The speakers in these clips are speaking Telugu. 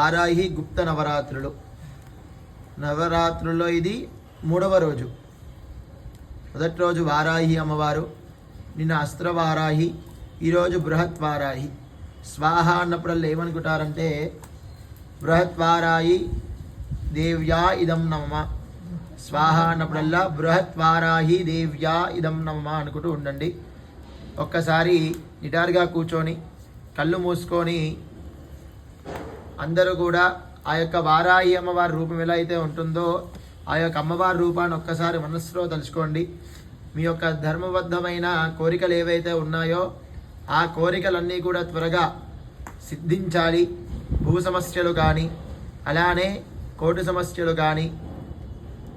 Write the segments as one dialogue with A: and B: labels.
A: వారాహి గుప్త నవరాత్రుల్లో ఇది 3వ రోజు. మొదటి రోజు వారాహి అమ్మవారు, నిన్న అస్త్రవారాహి, ఈరోజు బృహత్వారాహి. స్వాహ అన్నప్పుడల్లా ఏమనుకుంటారంటే బృహత్వారాహి దేవ్యా ఇదం నమః, స్వాహ అన్నప్పుడల్లా బృహత్వారాహి దేవ్యా ఇదం నమః అనుకుంటూ ఉండండి. ఒక్కసారి నిటారుగా కూర్చొని కళ్ళు మూసుకొని అందరూ కూడా ఆ యొక్క వారాహి అమ్మవారి రూపం ఎలా అయితే ఉంటుందో ఆ యొక్క అమ్మవారి రూపాన్ని ఒక్కసారి మనస్సులో తలుచుకోండి. మీ యొక్క ధర్మబద్ధమైన కోరికలు ఏవైతే ఉన్నాయో ఆ కోరికలన్నీ కూడా త్వరగా సిద్ధించాలి. భూ సమస్యలు కానీ, అలానే కోర్టు సమస్యలు కానీ,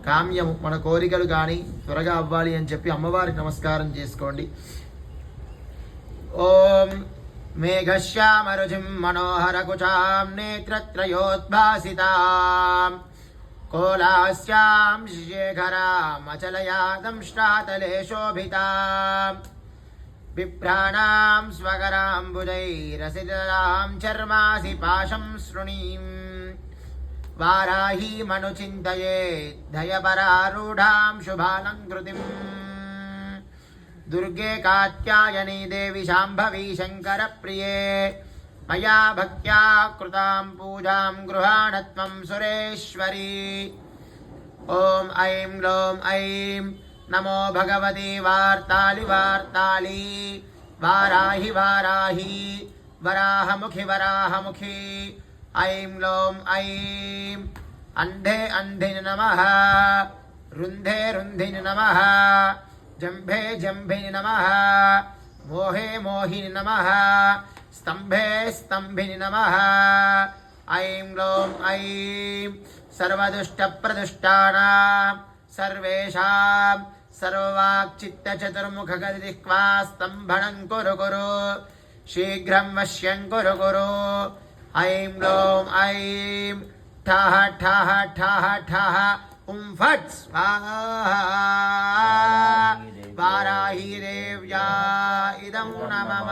A: కామ్యము మన కోరికలు కానీ త్వరగా అవ్వాలి అని చెప్పి అమ్మవారికి నమస్కారం చేసుకోండి. ఓం మేఘశ్యామరుచిం మనోహరకుచాం నేత్రత్రయోద్భాసితాం కోలాస్యాం శేఖరాం అచలయాదంష్టాతలే శోభితాం బిభ్రాణాం స్వకరాంబుజైరసితరాం చర్మాసి పాశం శృణీం వారాహీమనుచింతయేత్ దయపరారూఢాం శుభాలంకృతిం दुर्गे कात्यायनी देवी शाम्भवी शङ्करप्रिये मया भक्त्या कृतां पूजां गृहाण त्वं सुरेश्वरी. ॐ ऐं ग्लौं ऐं नमो भगवती वार्ताली वाराहि वराहमुखी ऐं ग्लौं ऐं अन्धे अन्धिनि नमः, रुन्धे रुन्धिनि नमः, जम्भे जम्भिनि नमः, मोहे मोहिनि नमः, स्तम्भे स्तम्भिनि नमः. ऐं ग्लौं ऐं सर्वदुष्टप्रदुष्टानां सर्वेषां सर्ववाक्चित्तचतुर्मुखगतिक्वा स्तम्भनं कुरु शीघ्रं वश्यं कुरु. ऐं ग्लौं ऐं ठः ठः ठः ठः फट् स्वाहा वाराही देव्या इदं नमः.